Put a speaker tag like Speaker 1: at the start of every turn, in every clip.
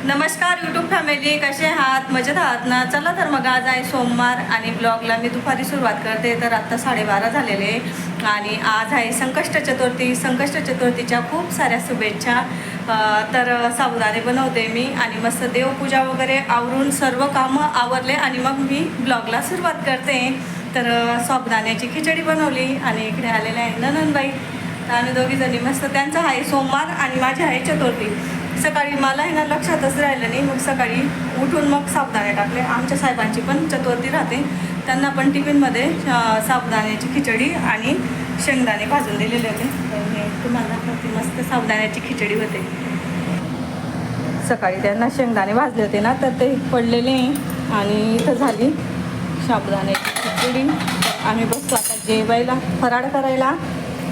Speaker 1: नमस्कार YouTube family, कसे आहात? मजेत आहात ना? चला तर मग आज आहे सोमवार आणि ब्लॉगला मी दुपारी सुरुवात करते. तर आत्ता 12:30 झालेले आणि आज आहे संकष्ट चतुर्थी. संकष्ट चतुर्थीच्या खूप साऱ्या शुभेच्छा. तर साबुदाणे बनवते मी आणि मस्त देवपूजा वगैरे आवरून सर्व कामं आवरले आणि मग मी ब्लॉगला सुरुवात करते. तर साबुदाण्याची खिचडी बनवली आणि इकडे आलेले आहे ननंदबाई. तर आम्ही दोघीजणी मस्त, त्यांचा आहे सोमवार आणि माझी आहे चतुर्थी. सकाळी मला आहे ना लक्षातच राहिलं नाही, मग सकाळी उठून मग साबुदाणे टाकले. आमच्या साहेबांची पण चतुर्थी राहते, त्यांना पण टिफिनमध्ये साबुदाण्याची खिचडी आणि शेंगदाणे भाजून दिलेले होते. तर हे तुम्हाला दाखवते, मस्त साबुदाण्याची खिचडी होते. सकाळी त्यांना शेंगदाणे भाजले होते ना, तर ते पडलेले आणि इथं झाली साबुदाण्याची खिचडी. आम्ही बसतो आता जेवायला, फराळ करायला.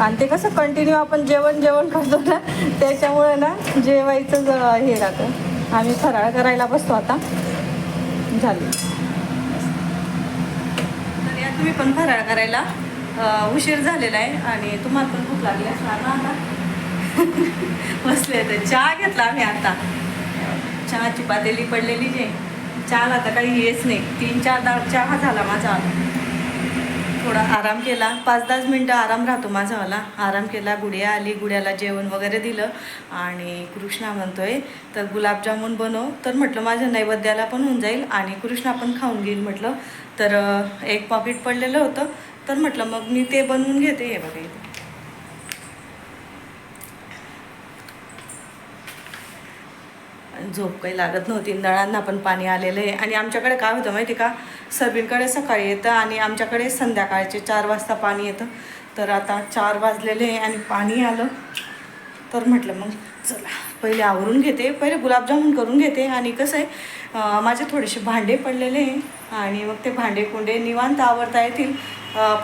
Speaker 1: आणि ते कसं कंटिन्यू आपण जेवण करतो ना, त्याच्यामुळे ना जेवायचं हे राहतं. आम्ही फराळ करायला बसतो आता. झाली तर या तुम्ही पण फराळ करायला. उशीर झालेला आहे आणि तुम्हाला पण खूप लागली असणार ना आता. बसले तर चहा घेतला आम्ही आता. चहाची पातेली पडलेली जे चहाला आता काही हेच नाही. 3-4 चहा झाला माझा. थोडा आराम केला, 5-10 मिनटं आराम राहतो माझावाला. आराम केला, गुडिया आली, गुडियाला जेवण वगैरे दिलं आणि कृष्णा म्हणतोय तर गुलाबजामुन बनव. तर म्हटलं माझ्या नैवेद्याला पण होऊन जाईल आणि कृष्णा पण खाऊन घेईल म्हटलं. तर एक पॉकेट पडलेलं होतं, तर म्हटलं मग मी ते बनवून घेते. हे बघा इथे झोप काही लागत नव्हती. नळांना पण पाणी आलेलं आहे आणि आमच्याकडे काय होतं माहिती का, सर्वींकडे सकाळी येतं आणि आमच्याकडे संध्याकाळचे 4 वाजता पाणी येतं. तर आता 4 वाजलेले आहे आणि पाणी आलं. तर म्हटलं मग चला पहिले आवरून घेते, पहिले गुलाबजामुन करून घेते. आणि कसं आहे, माझे थोडेसे भांडे पडलेले आहे आणि मग ते भांडे कुंडे निवांत आवरता येतील.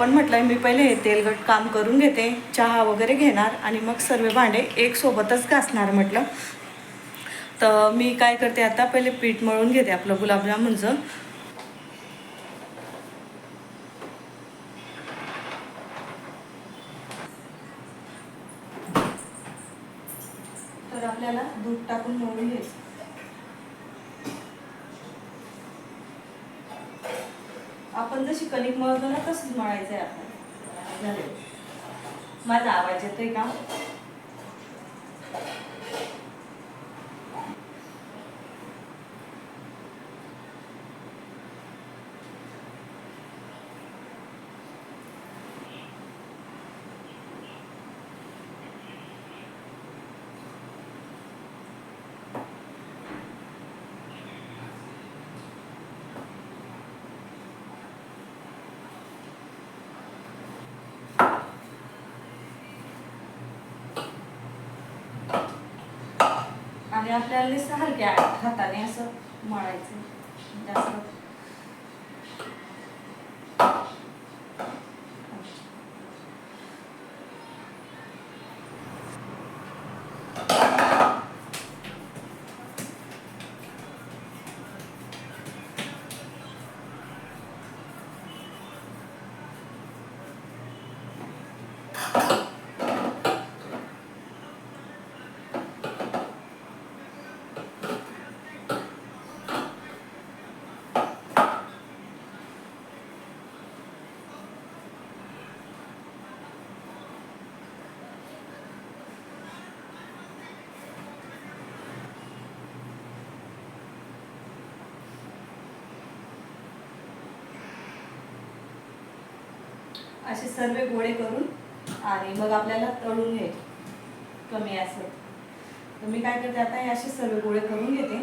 Speaker 1: पण म्हटलं मी पहिले हे तेलकट काम करून घेते, चहा वगैरे घेणार आणि मग सर्व भांडे एक सोबतच घासणार म्हटलं. तर मी काय करते आता, पहिले पीठ मळून घेते आपलं गुलाबजामुनचं. तर आपल्याला दूध टाकून मळून घ्यायचं. आपण जशी कणिक मळतो ना तसंच मळायचं आहे आपल्याला. माझा आवाज येतोय का? आणि आपल्याला नुसतं हलक्या हाताने असं मळायचं जास्त. असे सर्व गोळे करून आणि मग आपल्याला तळून घ्यायचे कमी असं. तर मी काय करते आता, हे असे सर्व गोळे करून घेते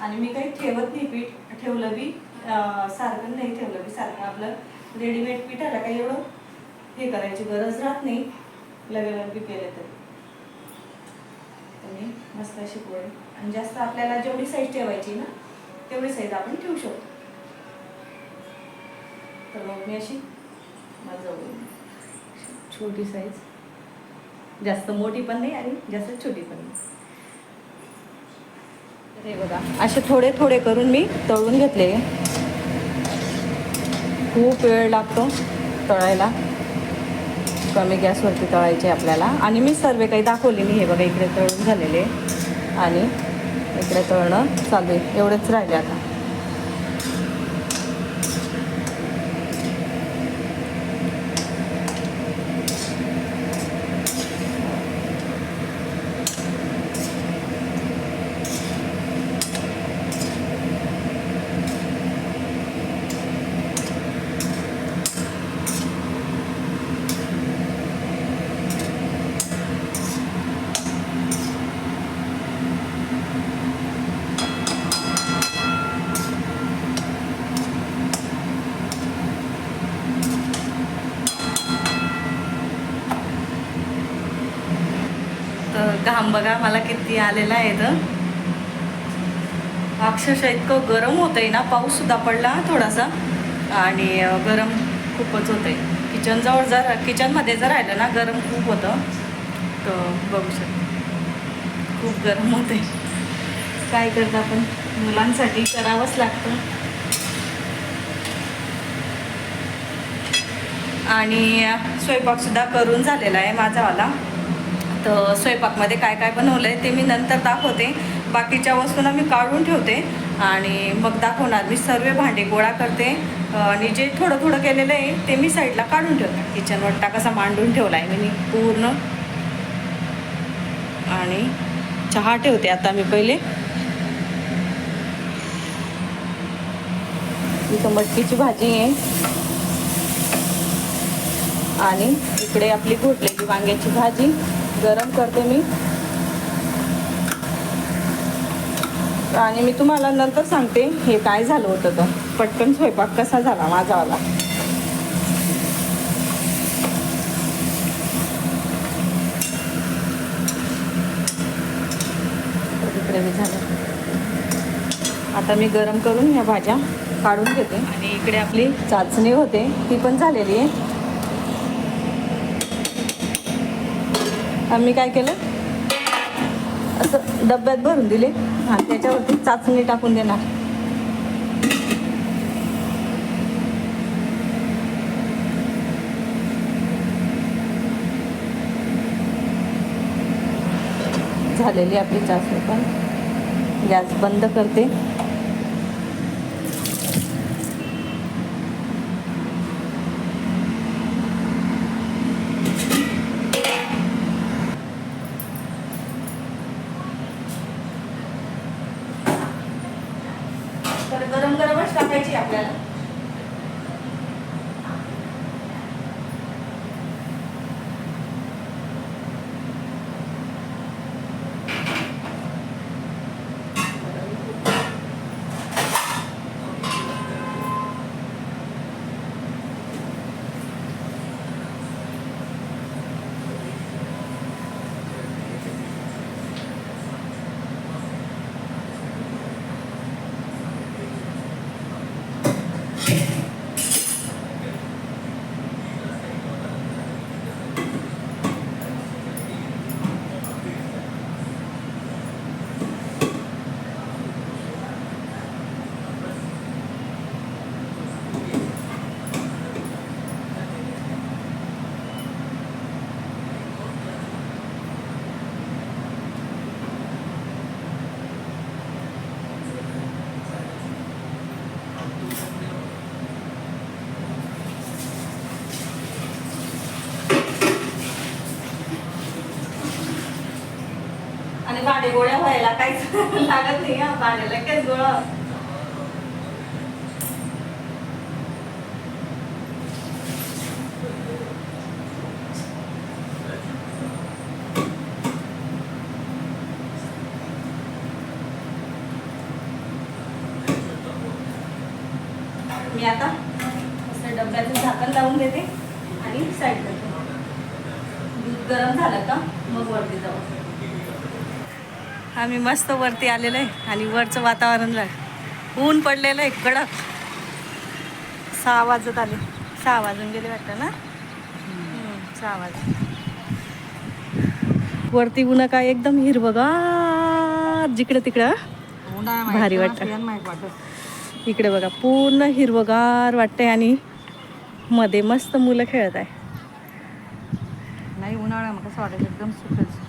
Speaker 1: आणि मी काही ठेवत नाही पीठ. ठेवलं बी सारखं नाही, ठेवलं बी सारखं. आपलं रेडीमेड पिठाला काही एवढं हे करायची गरज राहत नाही, लगेच बी केले तर. मी मस्त अशी गोळे, आणि जास्त आपल्याला जेवढी साईज ठेवायची ना तेवढी साईज आपण ठेवू शकतो. तर मग मी अशी छोटी साईज, जास्त मोठी पण नाही आणि जास्त छोटी पण नाही. तर हे बघा असे थोडे थोडे करून मी तळून घेतले. खूप वेळ लागतो तळायला, कमी गॅसवरती तळायचे आपल्याला. आणि मी सर्व काही दाखवले नाही. हे बघा इकडे तळून झालेले आणि इकडे तळणं चालू आहे, एवढंच राहिले आता. तर घाम बघा मला किती आलेला आहे. तर अक्षरशः इतकं गरम होतं आहे ना. पाऊससुद्धा पडला थोडासा आणि गरम खूपच होतं आहे. किचनमध्ये जर राहिलं ना गरम खूप होतं. तर बघू शकतो खूप गरम होतं आहे. काय करतं आपण, मुलांसाठी करावंच लागतं. आणि स्वयंपाकसुद्धा करून झालेला आहे माझावाला. तर स्वयंपाकमध्ये काय काय बनवलं आहे ते मी नंतर दाखवते. बाकीच्या वस्तूंना मी काढून ठेवते आणि मग दाखवणार. मी सर्व भांडे गोळा करते आणि जे थोडं थोडं केलेलं आहे ते मी साईडला काढून ठेवते. किचन वट्टा कसा मांडून ठेवला आहे मी पूर्ण. आणि चहा ठेवते आता मी पहिले. इथं मटकीची भाजी आहे आणि इकडे आपली घोटलेली वांग्याची भाजी गरम करते मी. आणि मी तुम्हाला नंतर सांगते हे काय झालं होतं. तर पटकन स्वयंपाक कसा झाला माझावाला. इकडे मी झालं. आता मी गरम करून ह्या भाज्या काढून घेते. आणि इकडे आपली चाचणी होते ती पण झालेली आहे. मी काय केलं, असं डब्यात भरून दिले आणि त्याच्यावरती चाचणी टाकून देणार. झालेली आपली चाचणी पण. गॅस बंद करते. गरम गरमच टाकायची आपल्याला. आणि भांडे गोळ्या व्हायला काहीच लागत नाही. भांडे लगेच गोळा. मी आता असं डब्याचं झाकण लावून देते आणि साईड करते. दूध गरम झालं का मग वरती जाऊ. आम्ही मस्त वरती आलेलो आहे आणि वरचं वातावरण ऊन पडलेलं आहे कडक. 6 वाजत आले. 6 वाजून गेले वाटतं ना. 6 वाजले. वरती ऊन काय एकदम हिरवगार. जिकडे तिकडं भारी वाटतं. इकडे बघा पूर्ण हिरवगार वाटतंय आणि मध्ये मस्त मुलं खेळत आहे.
Speaker 2: नाही उन्हाळ्यामध्ये कसं वाटायचं एकदम सुकत.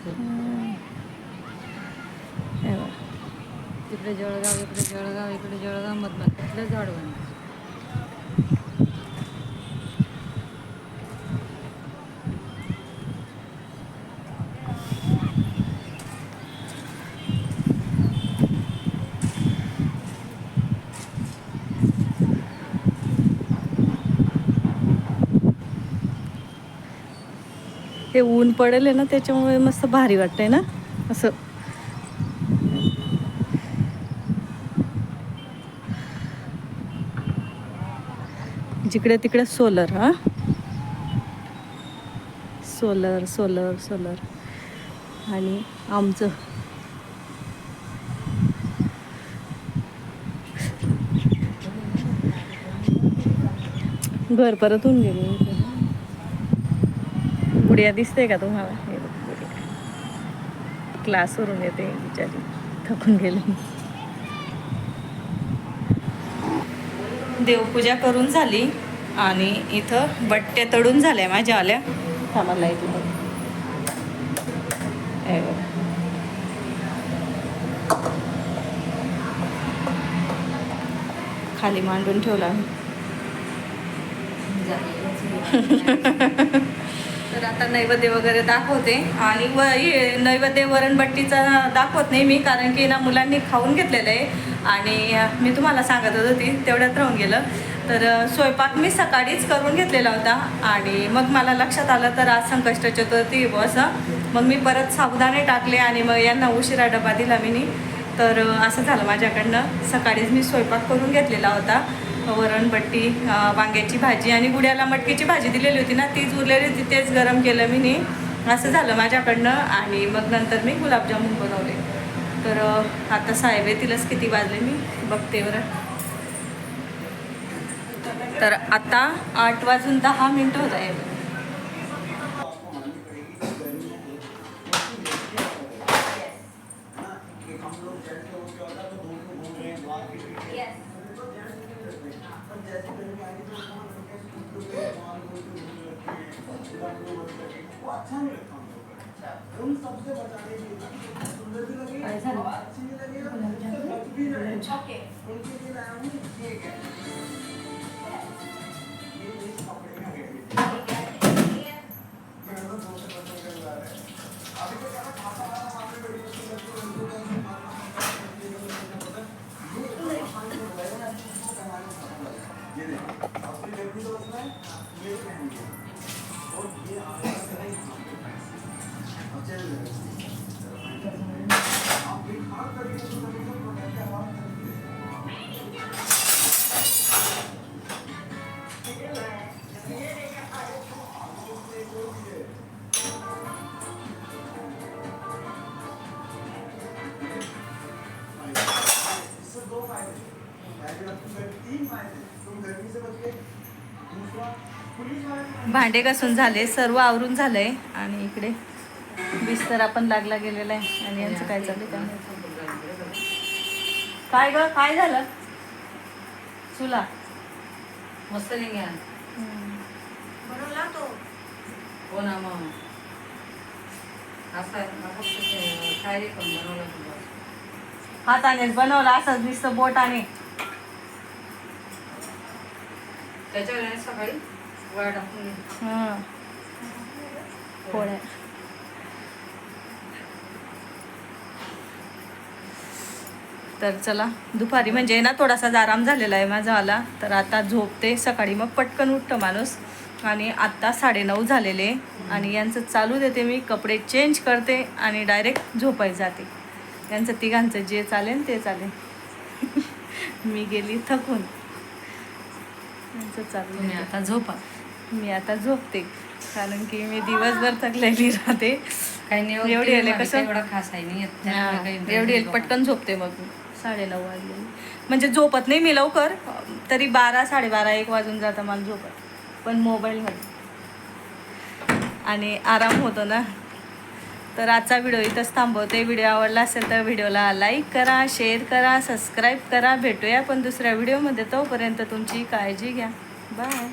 Speaker 2: तिकडे जळगाव, इकडे जळगाव, इकडे जळगाव मधनं कुठलं झाड बांधलं.
Speaker 1: हे ऊन पडेल आहे ना, त्याच्यामुळे मस्त भारी वाटतंय ना असं. जिकडे तिकडे सोलर. हा, सोलर सोलर सोलर. आणि आमचं घर परत होऊन गेले. गुडिया दिसते का तुम्हाला? हे बघ, गुडिया क्लासवरून येते बिचारी, थकून गेली. देवपूजा करून झाली आणि इथं बट्ट्या तळून झाल्या माझ्या आल्या. थांबायला येते खाली मांडून ठेवला मी. तर आता नैवेद्य वगैरे दाखवते. आणि हे नैवेद्य वरणबट्टीचा दाखवत नाही मी, कारण की ना मुलांनी खाऊन घेतलेलं आहे आणि मी तुम्हाला सांगत होती तेवढ्यात राहून गेलं. तर स्वयंपाक मी सकाळीच करून घेतलेला होता आणि मग मला लक्षात आलं तर आज संकष्ट चतुर्थी असं. मग मी परत साबुदाणे टाकले आणि मग यांना उशिरा डबा दिला मी. तर असं झालं माझ्याकडनं. सकाळीच मी स्वयंपाक करून घेतलेला होता. वरणबट्टी, वांग्याची भाजी आणि गुड्याला मटकीची भाजी दिलेली होती ना, तीच उरलेली होती, तेच गरम केलं मी. असं झालं माझ्याकडनं. आणि मग नंतर मी गुलाबजामुन बनवले. तर आता साहेब येतीलच, किती वाजले मी बघते बरं. तर आता 8:10 होत आहे. भांडे घासून झाले, सर्व आवरून झालंय आणि इकडे बिस्तर पण लागला गेलेला आहे. आणि यांचं काय चालू काय काय ग, काय झालं? चुला
Speaker 2: मस्त नाही घ्या
Speaker 1: बनवला तो.
Speaker 2: हो ना, मग असं काय रे पण बनवलं तुला
Speaker 1: हातानेच बनवला, असंच नुसतं बोटाने.
Speaker 2: त्याच्यावर सकाळी गोळ्या टाकून
Speaker 1: पोळ्या. तर चला, दुपारी म्हणजे ना थोडासा आराम झालेला आहे माझा आला. तर आता झोपते. सकाळी मग पटकन उठतं माणूस. आणि आत्ता 9:30 झालेले आणि यांचं चालू देते मी, कपडे चेंज करते आणि डायरेक्ट झोपायला जाते. त्यांचं तिघांचं जे चालेल ते चालेल. मी गेली थकून. त्यांचं चालू
Speaker 2: तुम्ही आता झोपा.
Speaker 1: मी आता झोपते, कारण की मी दिवसभर थकलेली राहते.
Speaker 2: काही नाही
Speaker 1: एवढी आले कसं
Speaker 2: एवढा खास आहे नाही
Speaker 1: एवढी पटकन झोपते. मग 9:30 वाजले म्हणजे झोपत नाही मी लवकर, तरी 12, 12:30, 1 वाजून जातं मला झोपत. पण मोबाईलमध्ये आणि आराम होतो ना. तर आजचा व्हिडिओ इथंच थांबवते. व्हिडिओ आवडला असेल तर व्हिडिओला लाईक करा, शेअर करा, सबस्क्राईब करा. भेटूया पण दुसऱ्या व्हिडिओमध्ये. तोपर्यंत तुमची काळजी घ्या. बाय.